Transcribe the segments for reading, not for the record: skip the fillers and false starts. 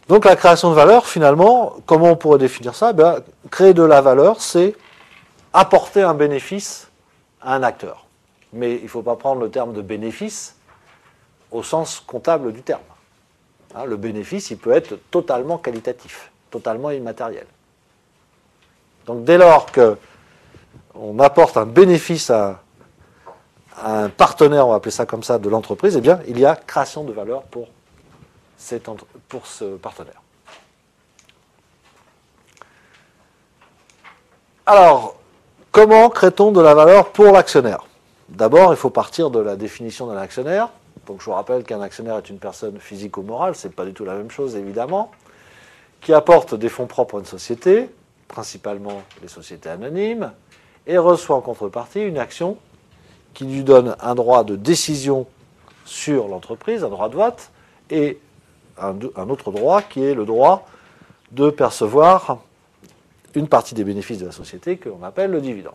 Donc la création de valeur, finalement, comment on pourrait définir ça? Créer de la valeur, c'est apporter un bénéfice à un acteur. Mais il ne faut pas prendre le terme de bénéfice au sens comptable du terme. Le bénéfice, il peut être totalement qualitatif, totalement immatériel. Donc dès lors qu'on apporte un bénéfice à un partenaire, on va appeler ça comme ça, de l'entreprise, eh bien, il y a création de valeur pour ce partenaire. Alors, comment crée-t-on de la valeur pour l'actionnaire? D'abord, il faut partir de la définition d'un actionnaire. Donc, je vous rappelle qu'un actionnaire est une personne physique ou morale, ce n'est pas du tout la même chose, évidemment, qui apporte des fonds propres à une société, principalement les sociétés anonymes, et reçoit en contrepartie une action qui lui donne un droit de décision sur l'entreprise, un droit de vote, et un autre droit qui est le droit de percevoir une partie des bénéfices de la société que l'on appelle le dividende.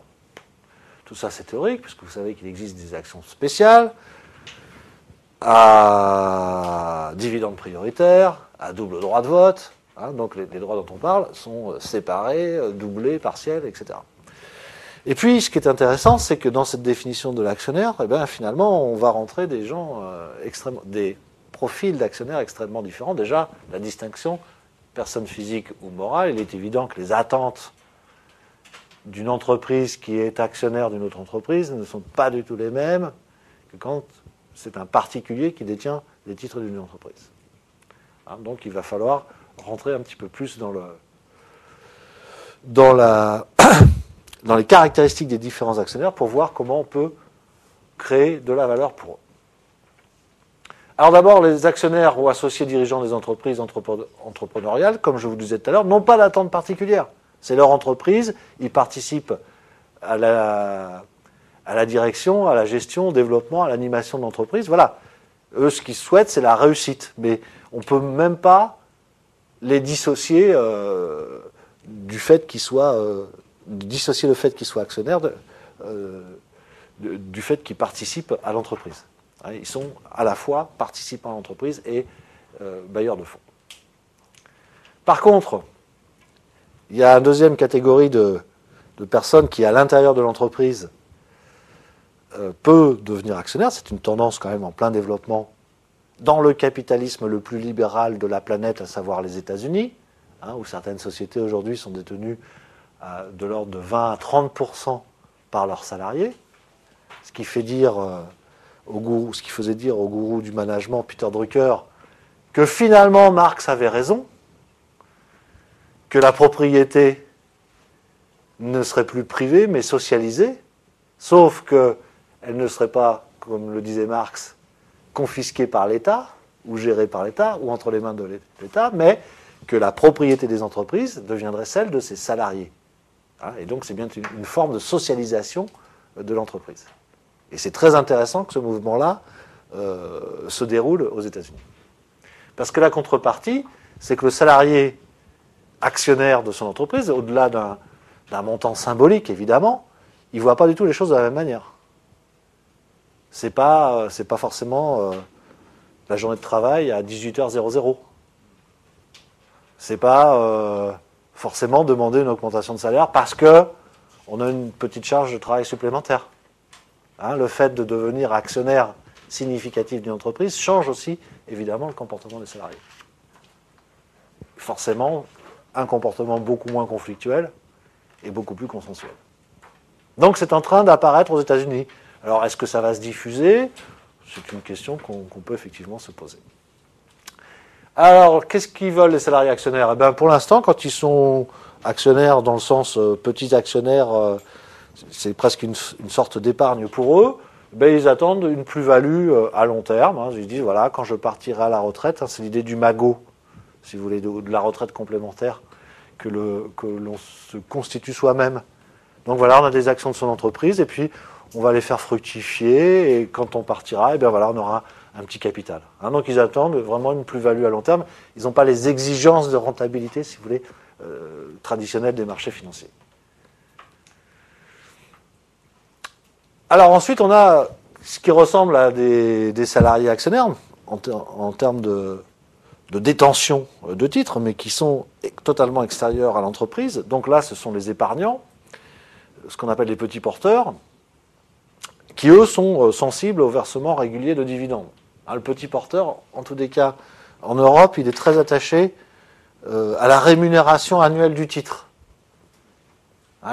Tout ça, c'est théorique, puisque vous savez qu'il existe des actions spéciales à dividende prioritaire, à double droit de vote. Donc les droits dont on parle sont séparés, doublés, partiels, etc. Et puis, ce qui est intéressant, c'est que dans cette définition de l'actionnaire, finalement, on va rentrer des gens des profils d'actionnaires extrêmement différents. Déjà, la distinction personne physique ou morale, il est évident que les attentes d'une entreprise qui est actionnaire d'une autre entreprise ne sont pas du tout les mêmes que quand c'est un particulier qui détient les titres d'une entreprise. Donc, il va falloir rentrer un petit peu plus dans les caractéristiques des différents actionnaires pour voir comment on peut créer de la valeur pour eux. Alors d'abord, les actionnaires ou associés dirigeants des entreprises entrepreneuriales, comme je vous le disais tout à l'heure, n'ont pas d'attente particulière. C'est leur entreprise, ils participent à la direction, à la gestion, au développement, à l'animation de l'entreprise. Voilà. Eux, ce qu'ils souhaitent, c'est la réussite. Mais on ne peut même pas les dissocier du fait qu'ils soient... dissocier le fait qu'ils soient actionnaires du fait qu'ils participent à l'entreprise. Ils sont à la fois participants à l'entreprise et bailleurs de fonds. Par contre, il y a une deuxième catégorie de personnes qui, à l'intérieur de l'entreprise, peut devenir actionnaire. C'est une tendance quand même en plein développement dans le capitalisme le plus libéral de la planète, à savoir les États-Unis, où certaines sociétés aujourd'hui sont détenues de l'ordre de 20 à 30% par leurs salariés, ce qui faisait dire au gourou du management, Peter Drucker, que finalement Marx avait raison, que la propriété ne serait plus privée mais socialisée, sauf qu'elle ne serait pas, comme le disait Marx, confisquée par l'État, ou gérée par l'État, ou entre les mains de l'État, mais que la propriété des entreprises deviendrait celle de ses salariés. Et donc c'est bien une forme de socialisation de l'entreprise. Et c'est très intéressant que ce mouvement-là se déroule aux États-Unis. Parce que la contrepartie, c'est que le salarié actionnaire de son entreprise, au-delà d'un montant symbolique évidemment, il ne voit pas du tout les choses de la même manière. C'est pas forcément la journée de travail à 18h00. C'est pas forcément demander une augmentation de salaire parce qu'on a une petite charge de travail supplémentaire. Le fait de devenir actionnaire significatif d'une entreprise change aussi évidemment le comportement des salariés. Forcément, un comportement beaucoup moins conflictuel et beaucoup plus consensuel. Donc c'est en train d'apparaître aux États-Unis. Alors est-ce que ça va se diffuser? C'est une question qu'on peut effectivement se poser. Alors, qu'est-ce qu'ils veulent les salariés actionnaires? Pour l'instant, quand ils sont actionnaires dans le sens petits actionnaires, c'est presque une sorte d'épargne pour eux, ils attendent une plus-value à long terme. Ils disent, voilà, quand je partirai à la retraite, c'est l'idée du magot, si vous voulez, de la retraite complémentaire, que l'on se constitue soi-même. Donc voilà, on a des actions de son entreprise, et puis on va les faire fructifier, et quand on partira, on aura un petit capital. Donc ils attendent vraiment une plus-value à long terme. Ils n'ont pas les exigences de rentabilité, si vous voulez, traditionnelles des marchés financiers. Alors ensuite, on a ce qui ressemble à des salariés actionnaires en termes de de détention de titres, mais qui sont totalement extérieurs à l'entreprise. Donc là, ce sont les épargnants, ce qu'on appelle les petits porteurs, qui, eux, sont sensibles au versement régulier de dividendes. Le petit porteur, en tous les cas, en Europe, il est très attaché à la rémunération annuelle du titre.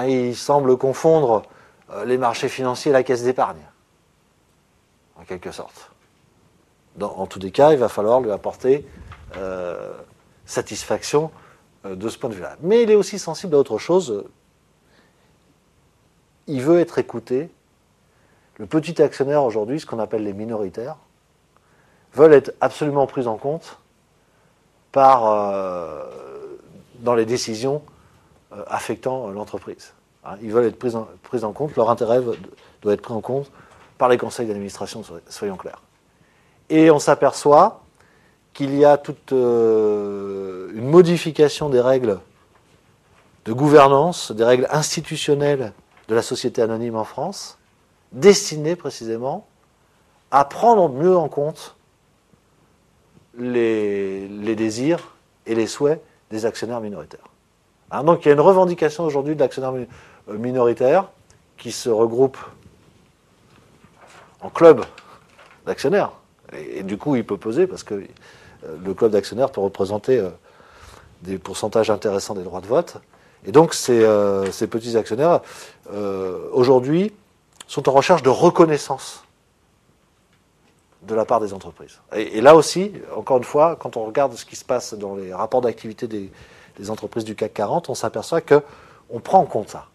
Il semble confondre les marchés financiers et la caisse d'épargne, en quelque sorte. En tous les cas, il va falloir lui apporter satisfaction de ce point de vue-là. Mais il est aussi sensible à autre chose. Il veut être écouté. Le petit actionnaire aujourd'hui, ce qu'on appelle les minoritaires, veulent être absolument pris en compte dans les décisions affectant l'entreprise. Ils veulent être pris en compte, leur intérêt doit être pris en compte par les conseils d'administration, soyons clairs. Et on s'aperçoit qu'il y a toute une modification des règles de gouvernance, des règles institutionnelles de la société anonyme en France, destinées précisément à prendre mieux en compte les désirs et les souhaits des actionnaires minoritaires. Donc il y a une revendication aujourd'hui d'actionnaires minoritaires qui se regroupent en club d'actionnaires. Et du coup, il peut peser parce que le club d'actionnaires peut représenter des pourcentages intéressants des droits de vote. Et donc ces petits actionnaires, aujourd'hui, sont en recherche de reconnaissance de la part des entreprises. Et là aussi, encore une fois, quand on regarde ce qui se passe dans les rapports d'activité des entreprises du CAC 40, on s'aperçoit qu'on prend en compte ça,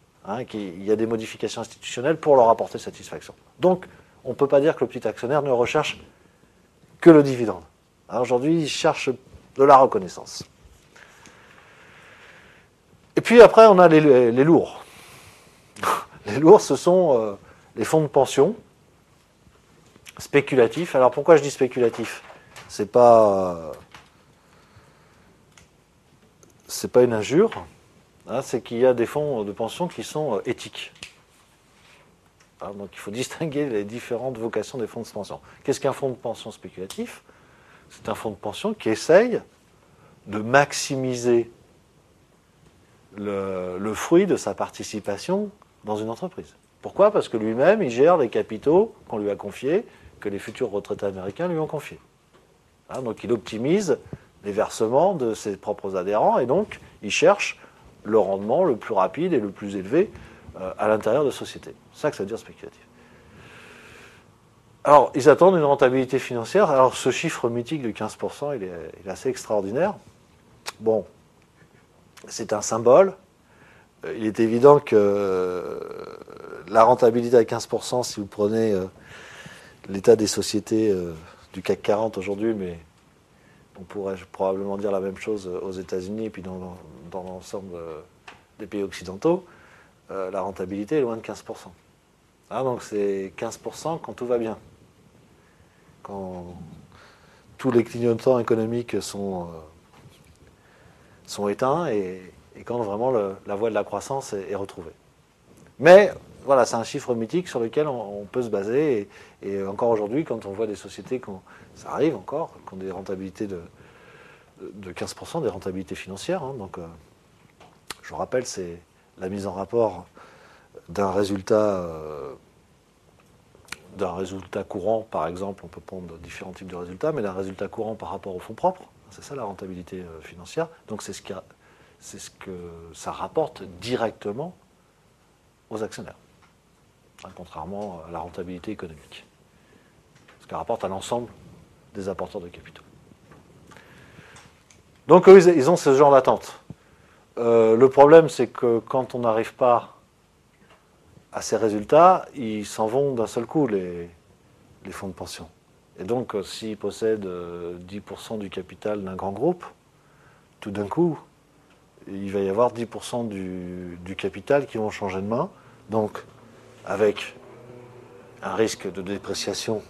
qu'il y a des modifications institutionnelles pour leur apporter satisfaction. Donc, on ne peut pas dire que le petit actionnaire ne recherche que le dividende. Aujourd'hui, il cherche de la reconnaissance. Et puis après, on a les lourds. Les lourds, ce sont les fonds de pension spéculatifs. Alors pourquoi je dis spéculatif ? C'est pas une injure. C'est qu'il y a des fonds de pension qui sont éthiques. Donc il faut distinguer les différentes vocations des fonds de pension. Qu'est-ce qu'un fonds de pension spéculatif ? C'est un fonds de pension qui essaye de maximiser le fruit de sa participation dans une entreprise. Pourquoi ? Parce que lui-même, il gère les capitaux qu'on lui a confiés, que les futurs retraités américains lui ont confiés. Donc il optimise les versements de ses propres adhérents et donc il cherche le rendement le plus rapide et le plus élevé à l'intérieur de sociétés. C'est ça que ça veut dire spéculatif. Alors, ils attendent une rentabilité financière. Alors, ce chiffre mythique de 15%, il est assez extraordinaire. Bon, c'est un symbole. Il est évident que la rentabilité à 15%, si vous prenez l'état des sociétés du CAC 40 aujourd'hui, mais on pourrait probablement dire la même chose aux États-Unis et puis dans l'ensemble des pays occidentaux, la rentabilité est loin de 15%. Donc c'est 15% quand tout va bien. Quand tous les clignotants économiques sont éteints et quand vraiment la voie de la croissance est retrouvée. Mais voilà, c'est un chiffre mythique sur lequel on peut se baser. Et encore aujourd'hui, quand on voit des sociétés, ça arrive encore, qui ont des rentabilités de 15%, des rentabilités financières. Donc, je vous rappelle, c'est la mise en rapport d'un résultat courant, par exemple. On peut prendre différents types de résultats, mais d'un résultat courant par rapport aux fonds propres. C'est ça la rentabilité financière. Donc c'est ce que ça rapporte directement aux actionnaires, contrairement à la rentabilité économique. Ce qu'elle rapporte à l'ensemble des apporteurs de capitaux. Donc eux, ils ont ce genre d'attente. Le problème, c'est que quand on n'arrive pas à ces résultats, ils s'en vont d'un seul coup, les fonds de pension. Et donc, s'ils possèdent 10% du capital d'un grand groupe, tout d'un coup, il va y avoir 10% du capital qui vont changer de main, donc avec un risque de dépréciation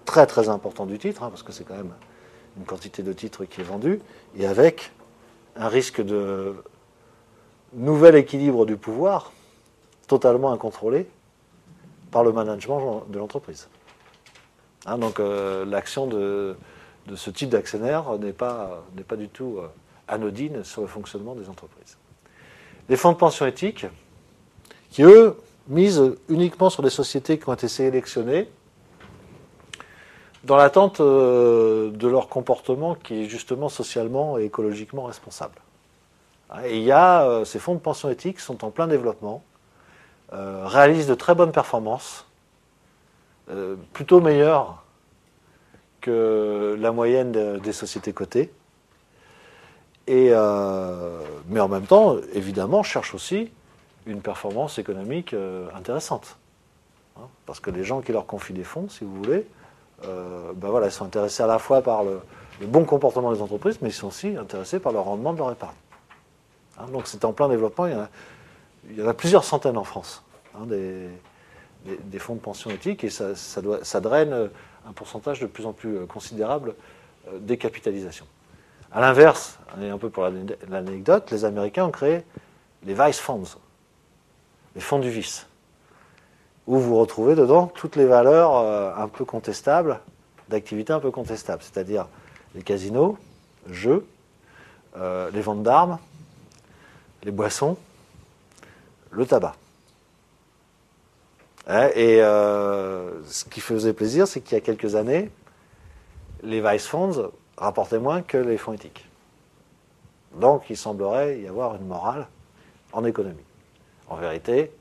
très très important du titre, parce que c'est quand même une quantité de titres qui est vendue, et avec un risque de nouvel équilibre du pouvoir totalement incontrôlé par le management de l'entreprise. Donc l'action de ce type d'actionnaire n'est pas du tout anodine sur le fonctionnement des entreprises. Les fonds de pension éthiques, qui eux misent uniquement sur des sociétés qui ont été sélectionnées dans l'attente de leur comportement qui est justement socialement et écologiquement responsable. Et il y a ces fonds de pension éthiques qui sont en plein développement, réalisent de très bonnes performances, plutôt meilleures que la moyenne des sociétés cotées, mais en même temps, évidemment, cherchent aussi une performance économique intéressante. Parce que les gens qui leur confient des fonds, si vous voulez, ils sont intéressés à la fois par le bon comportement des entreprises, mais ils sont aussi intéressés par le rendement de leur épargne. Donc c'est en plein développement, il y en a plusieurs centaines en France, des fonds de pension éthiques, et ça draine un pourcentage de plus en plus considérable des capitalisations. A l'inverse, et un peu pour l'anecdote, les Américains ont créé les Vice Funds, les fonds du vice, où vous retrouvez dedans toutes les valeurs un peu contestables, d'activités un peu contestables, c'est-à-dire les casinos, jeux, les ventes d'armes, les boissons, le tabac. Et ce qui faisait plaisir, c'est qu'il y a quelques années, les Vice Funds rapportaient moins que les fonds éthiques. Donc il semblerait y avoir une morale en économie. En vérité,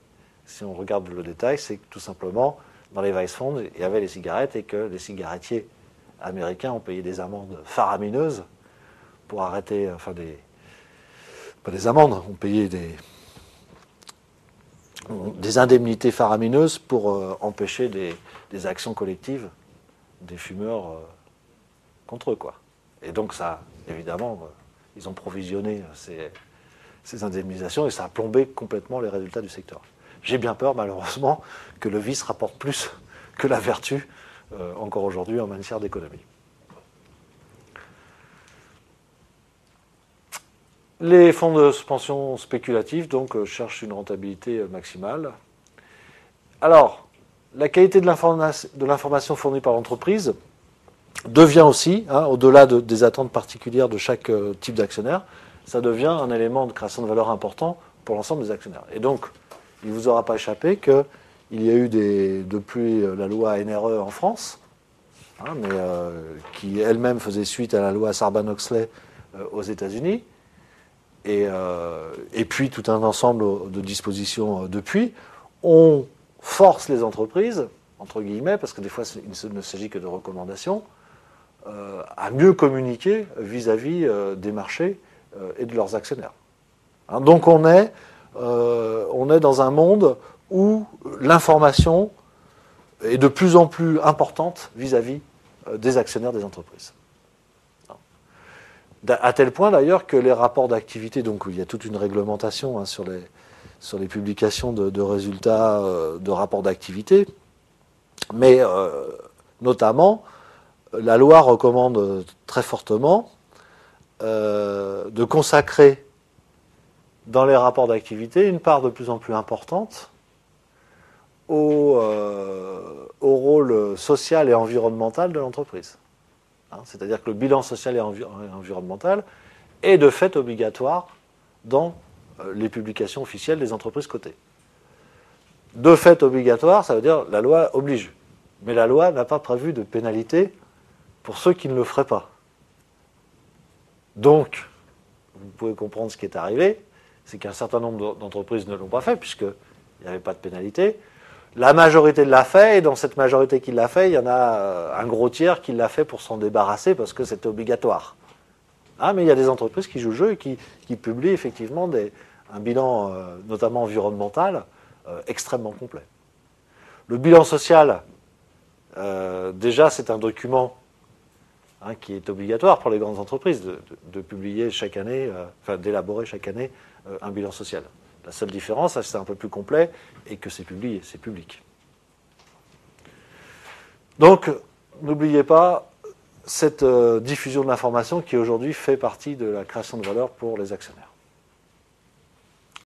si on regarde le détail, c'est que tout simplement, dans les Vice Funds, il y avait les cigarettes et que les cigarettiers américains ont payé des amendes faramineuses pour arrêter, pas des amendes, ont payé des indemnités faramineuses pour empêcher des actions collectives des fumeurs contre eux, quoi. Et donc ça, évidemment, ils ont provisionné ces indemnisations et ça a plombé complètement les résultats du secteur. J'ai bien peur, malheureusement, que le vice rapporte plus que la vertu, encore aujourd'hui, en matière d'économie. Les fonds de pension spéculatifs, donc, cherchent une rentabilité maximale. Alors, la qualité de l'information fournie par l'entreprise devient aussi, au-delà des attentes particulières de chaque type d'actionnaire, ça devient un élément de création de valeur important pour l'ensemble des actionnaires. Et donc, il ne vous aura pas échappé qu'il y a eu depuis la loi NRE en France, qui elle-même faisait suite à la loi Sarbanes-Oxley aux États-Unis, et puis tout un ensemble de dispositions depuis, on force les entreprises, entre guillemets, parce que des fois il ne s'agit que de recommandations, à mieux communiquer vis-à-vis des marchés et de leurs actionnaires. Donc on est dans un monde où l'information est de plus en plus importante vis-à-vis des actionnaires des entreprises. À tel point d'ailleurs que les rapports d'activité, donc il y a toute une réglementation sur les publications de résultats de rapports d'activité, mais notamment la loi recommande très fortement de consacrer dans les rapports d'activité une part de plus en plus importante au rôle social et environnemental de l'entreprise. C'est-à-dire que le bilan social et environnemental est de fait obligatoire dans les publications officielles des entreprises cotées. De fait obligatoire, ça veut dire la loi oblige. Mais la loi n'a pas prévu de pénalité pour ceux qui ne le feraient pas. Donc, vous pouvez comprendre ce qui est arrivé, c'est qu'un certain nombre d'entreprises ne l'ont pas fait, puisqu'il n'y avait pas de pénalité. La majorité l'a fait, et dans cette majorité qui l'a fait, il y en a un gros tiers qui l'a fait pour s'en débarrasser, parce que c'était obligatoire. Mais il y a des entreprises qui jouent le jeu et qui publient effectivement un bilan, notamment environnemental, extrêmement complet. Le bilan social, déjà, c'est un document qui est obligatoire pour les grandes entreprises de publier chaque année, d'élaborer chaque année un bilan social. La seule différence, c'est un peu plus complet et que c'est publié, c'est public. Donc, n'oubliez pas cette diffusion de l'information qui aujourd'hui fait partie de la création de valeur pour les actionnaires.